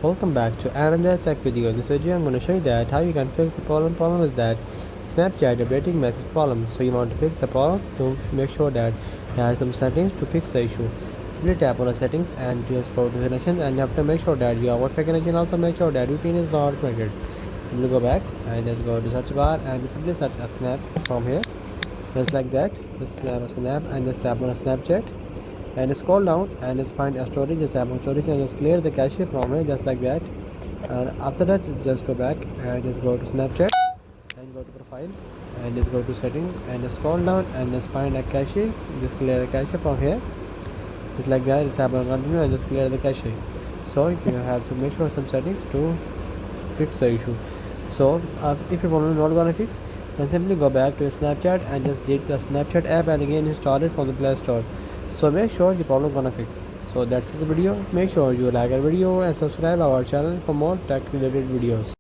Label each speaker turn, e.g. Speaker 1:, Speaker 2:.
Speaker 1: Welcome back to another tech video. In this video I'm going to show you that how you can fix the problem. Problem is that Snapchat updating message problem. So you want to fix the problem to make sure that you have some settings to fix the issue. Simply tap on the settings and just go to the connections, and you have to make sure that your Wi-Fi connection, also make sure that VPN is not connected. Simply go back and just go to search bar and simply search a snap from here, just like that. Just snap and just tap on a Snapchat and scroll down and just find a storage. Just tap on storage and just clear the cache from here, just like that. And after that just go back and just go to Snapchat and go to profile and just go to settings and just scroll down and just find a cache. Just clear the cache from here, just like that. Just tap on continue and just clear the cache. So you have to make sure some settings to fix the issue. So if your problem is not gonna fix, then simply go back to your Snapchat and just delete the Snapchat app and again install it from the Play Store. So make sure the problem gonna fix. So that's this video. Make sure you like our video and subscribe our channel for more tech related videos.